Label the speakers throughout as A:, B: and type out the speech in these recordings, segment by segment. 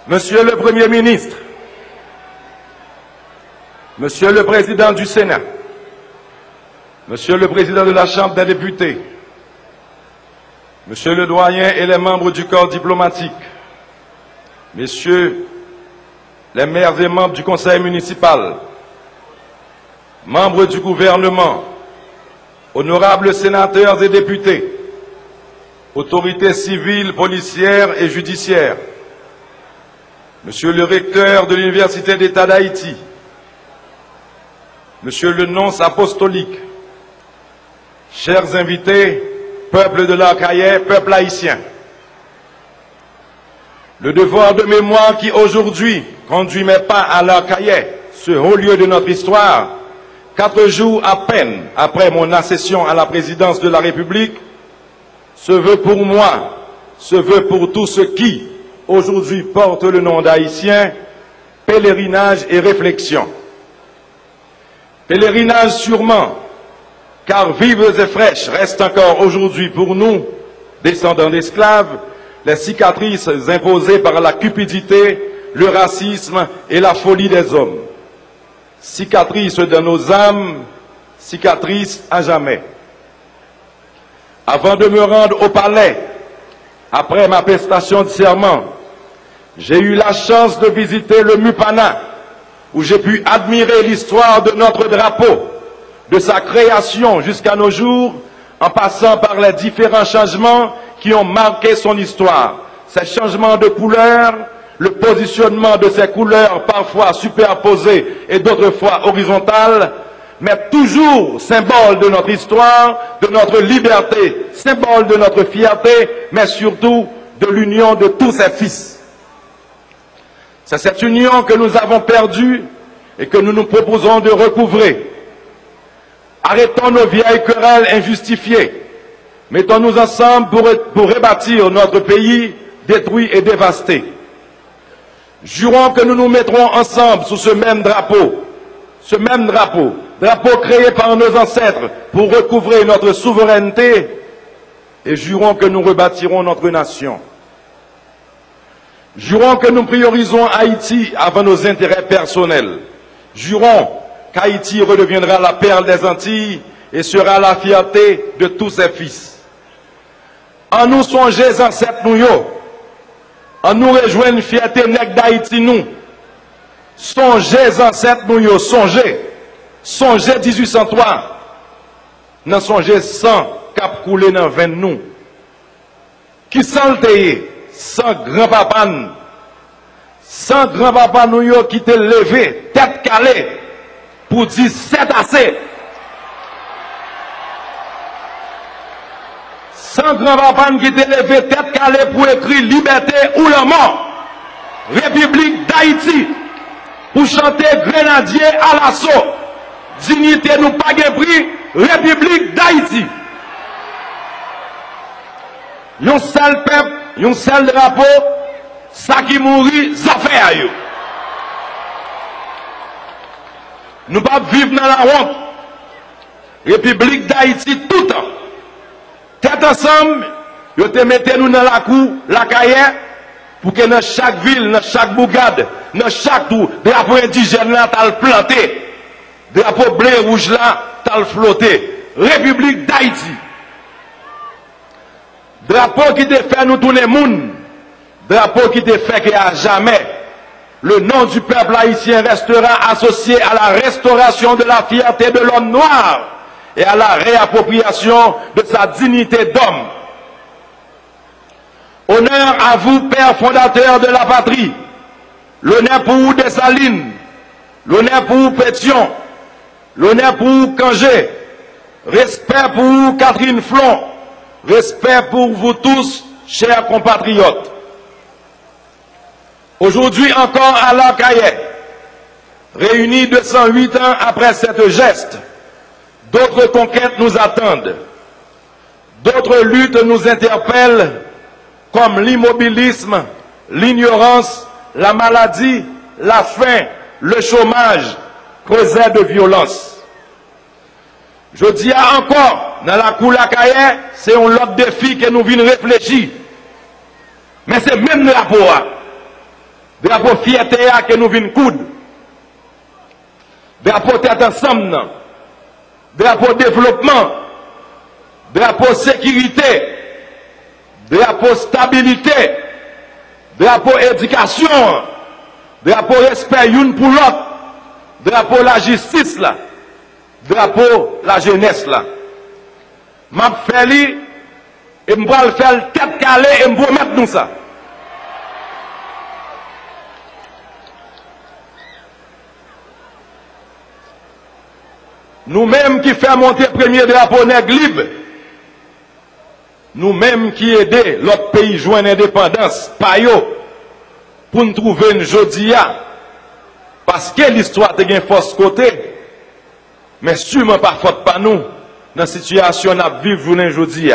A: Monsieur le Premier ministre, Monsieur le Président du Sénat, Monsieur le Président de la Chambre des députés, Monsieur le doyen et les membres du corps diplomatique, Messieurs les maires et membres du conseil municipal, membres du gouvernement, honorables sénateurs et députés, autorités civiles, policières et judiciaires, Monsieur le recteur de l'Université d'État d'Haïti, Monsieur le nonce apostolique, chers invités, peuple de l'Arkaïe, peuple haïtien, le devoir de mémoire qui aujourd'hui conduit mes pas à l'Arkaïe, ce haut lieu de notre histoire, 4 jours à peine après mon accession à la présidence de la République, se veut pour moi, se veut pour tous ceux qui, aujourd'hui, portent le nom d'Haïtien, pèlerinage et réflexion. Pèlerinage sûrement, car vives et fraîches restent encore aujourd'hui pour nous, descendants d'esclaves, les cicatrices imposées par la cupidité, le racisme et la folie des hommes. Cicatrices de nos âmes, cicatrices à jamais. Avant de me rendre au palais, après ma prestation de serment, j'ai eu la chance de visiter le Mupana, où j'ai pu admirer l'histoire de notre drapeau, de sa création jusqu'à nos jours, en passant par les différents changements qui ont marqué son histoire. Ces changements de couleur, le positionnement de ces couleurs parfois superposées et d'autres fois horizontales, mais toujours symbole de notre histoire, de notre liberté, symbole de notre fierté, mais surtout de l'union de tous ses fils. C'est cette union que nous avons perdue et que nous nous proposons de recouvrer. Arrêtons nos vieilles querelles injustifiées. Mettons-nous ensemble pour rebâtir notre pays détruit et dévasté. Jurons que nous nous mettrons ensemble sous ce même drapeau créé par nos ancêtres pour recouvrer notre souveraineté, et jurons que nous rebâtirons notre nation. Jurons que nous priorisons Haïti avant nos intérêts personnels. Jurons qu'Haïti redeviendra la perle des Antilles et sera la fierté de tous ses fils. En nous songez ancêtres nous yo, en nous rejoignent fierté nèg d'Haïti nous. Songez ancêtres nous yo, songez 1803, nan songez 100 cap coulé dans 20 nous. Qui s'alteye sans grand-papa, nous yo qui te levé, tête calée, pour dire c'est assez. Sans grand-papa qui te levé, tête calée, pour écrire liberté ou la mort. République d'Haïti, pour chanter grenadier à l'assaut. Dignité nous pas de prix, République d'Haïti. Yon seul peuple, yon seul drapeau, ça qui mourit, ça fait à yo. Nous pas vivre dans la honte. République d'Haïti tout le temps. Tête ensemble, yo te mettez nous dans la cour, la cahier, pour que dans chaque ville, dans chaque bourgade, dans chaque tour, drapeau indigène là, t'as le planté. Drapeau bleu rouge là, t'as le flotté. République d'Haïti. Drapeau qui te fait nous tourner le monde. Drapeau qui te fait qu'à jamais, le nom du peuple haïtien restera associé à la restauration de la fierté de l'homme noir et à la réappropriation de sa dignité d'homme. Honneur à vous, père fondateur de la patrie. L'honneur pour vous, Dessalines. L'honneur pour vous, Pétion. L'honneur pour vous, Kangé. Respect pour vous, Catherine Flon. Respect pour vous tous, chers compatriotes. Aujourd'hui encore à l'Arkaïe, réunis 208 ans après cette geste, d'autres conquêtes nous attendent. D'autres luttes nous interpellent, comme l'immobilisme, l'ignorance, la maladie, la faim, le chômage, causés de violence. Je dis encore, dans la cour l'Arkaïe, c'est un autre défi que nous venons réfléchir. Mais c'est même la poire. Drapeau fierté que nous venons coudre. Drapeau tête ensemble. Drapeau développement. Drapeau sécurité. Drapeau stabilité. Drapeau éducation. Drapeau respect une pour l'autre. Drapeau la justice là. Drapeau la jeunesse là. M'a fait li et m'va le faire tête calée et m'va mettre nous ça. Nous-mêmes qui faisons monter le premier drapeau nègre libre, nous-mêmes qui aidons l'autre pays à joindre l'indépendance, pas yo, pour nous trouver une jodia, parce que l'histoire a une force côté, mais sûrement pas faute pas nous, dans la situation où nous vivons aujourd'hui.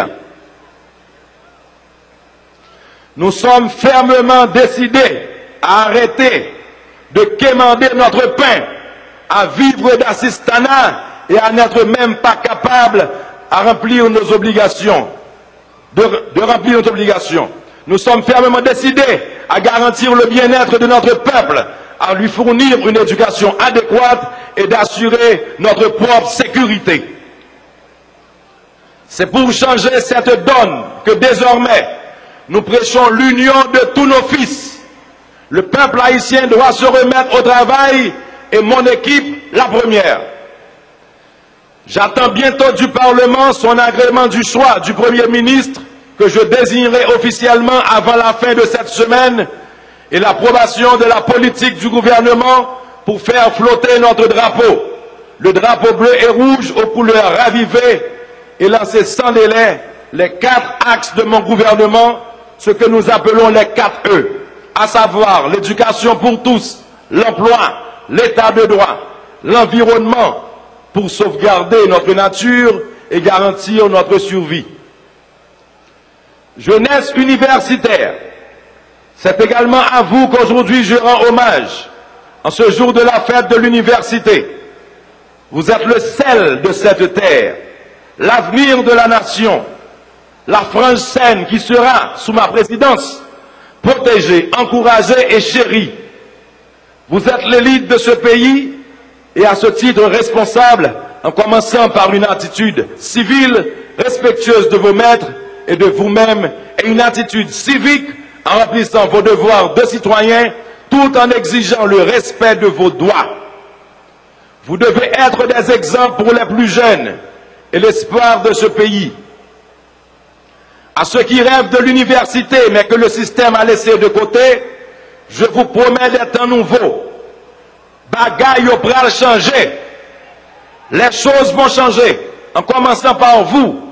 A: Nous sommes fermement décidés à arrêter de quémander notre pain, à vivre d'assistanat et à n'être même pas capable à remplir nos obligations, de remplir notre obligation. Nous sommes fermement décidés à garantir le bien-être de notre peuple, à lui fournir une éducation adéquate et d'assurer notre propre sécurité. C'est pour changer cette donne que désormais nous prêchons l'union de tous nos fils. Le peuple haïtien doit se remettre au travail et mon équipe la première. J'attends bientôt du Parlement son agrément du choix du Premier ministre que je désignerai officiellement avant la fin de cette semaine et l'approbation de la politique du gouvernement pour faire flotter notre drapeau, le drapeau bleu et rouge aux couleurs ravivées et lancer sans délai les 4 axes de mon gouvernement, ce que nous appelons les 4 E, à savoir l'éducation pour tous, l'emploi, l'état de droit, l'environnement, pour sauvegarder notre nature et garantir notre survie. Jeunesse universitaire, c'est également à vous qu'aujourd'hui je rends hommage, en ce jour de la fête de l'université. Vous êtes le sel de cette terre, l'avenir de la nation, la frange saine qui sera, sous ma présidence, protégée, encouragée et chérie. Vous êtes l'élite de ce pays et à ce titre responsable, en commençant par une attitude civile, respectueuse de vos maîtres et de vous-même, et une attitude civique en remplissant vos devoirs de citoyen, tout en exigeant le respect de vos droits. Vous devez être des exemples pour les plus jeunes et l'espoir de ce pays. À ceux qui rêvent de l'université, mais que le système a laissé de côté, je vous promets des temps nouveaux. Bagaille au pral changer. Les choses vont changer, en commençant par vous.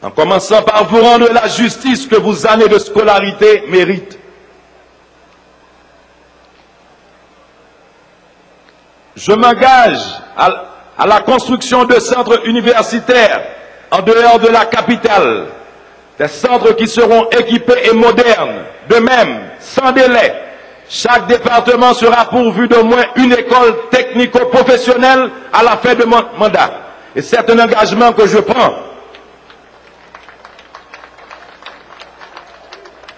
A: En commençant par vous rendre la justice que vos années de scolarité méritent. Je m'engage à la construction de centres universitaires en dehors de la capitale. Des centres qui seront équipés et modernes. De même, sans délai, chaque département sera pourvu d'au moins une école technico-professionnelle à la fin de mon mandat. Et c'est un engagement que je prends.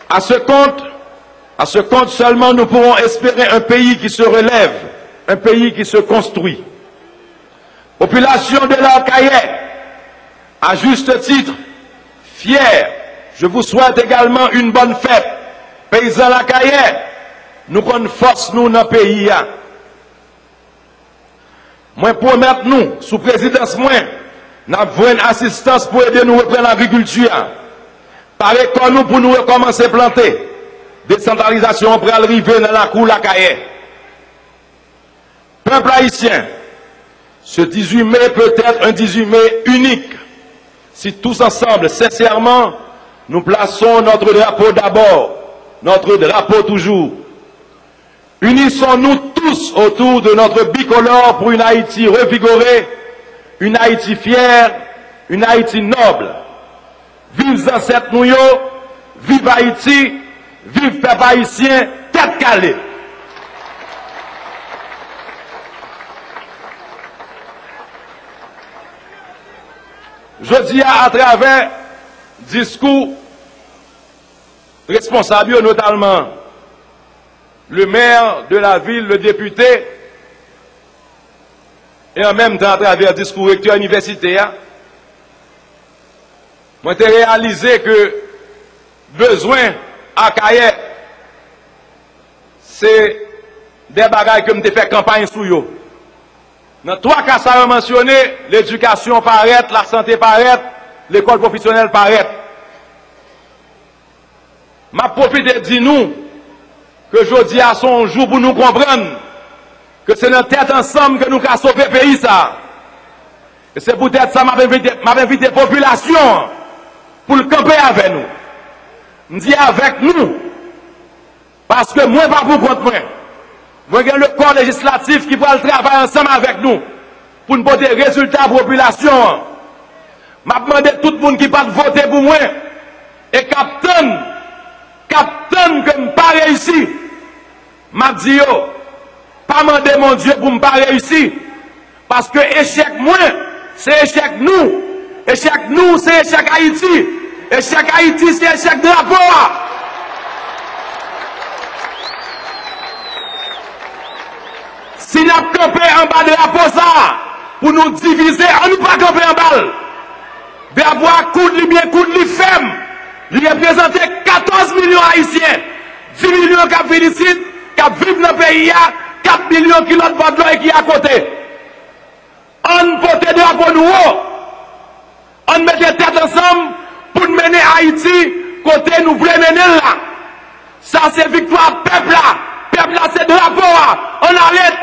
A: À ce compte seulement, nous pourrons espérer un pays qui se relève, un pays qui se construit. Population de l'Arcaïe, à juste titre, fier, je vous souhaite également une bonne fête. Paysans l'Arcaïe, nous prenons force nous dans le pays. Moi promettre nous, sous présidence moi, nous avons une assistance pour aider nous à reprendre l'agriculture. Pareil comme nous pour nous recommencer à planter. Décentralisation pour arriver dans la cour l'Arcaïe. Peuple haïtien, ce 18 mai peut être un 18 mai unique. Si tous ensemble, sincèrement, nous plaçons notre drapeau d'abord, notre drapeau toujours. Unissons-nous tous autour de notre bicolore pour une Haïti revigorée, une Haïti fière, une Haïti noble. Vive ancêtres nous, vive Haïti, vive peuple haïtien, tête calée. Je dis à travers discours responsables, notamment le maire de la ville, le député, et en même temps à travers le discours recteur universitaire, moi j'ai réalisé que besoin à Kaye, c'est des bagages que je fait campagne sur eux. Dans trois cas, ça a mentionné, l'éducation paraît, la santé paraît, l'école professionnelle paraît. Ma profite dit nous que jeudi à son jour pour nous comprendre que c'est notre tête ensemble que nous avons sauvé le pays. Ça. Et c'est peut-être ça m'a invité la population pour le camper avec nous. Je dis avec nous. Parce que moi, pas pour contre moi. Moi, j'ai le corps législatif qui va le travailler ensemble avec nous pour nous porter des résultats à la population. Je demande à tout le monde qui va voter pour moi et capitaine que je n'ai pas réussi. Je dis, pas demander mon Dieu pour ne pas réussir. Parce que échec moi, c'est échec nous. Échec nous, c'est échec Haïti. Échec Haïti, c'est échec drapeau. Si nous avons campé en bas de la posa pour nous diviser, on ne peut pas camper en balle. D'avoir coup de bien, coup de ferme. Il représente 14 millions haïtiens. 10 millions qui félicitent, qui vivent dans le pays, 4 millions qui l'ont de l'eau et qui est à côté. On porte de drapeau nous. On met des têtes ensemble pour mener Haïti côté nous voulons mener là. Ça c'est victoire peuple là. Peuple là c'est drapeau. On arrête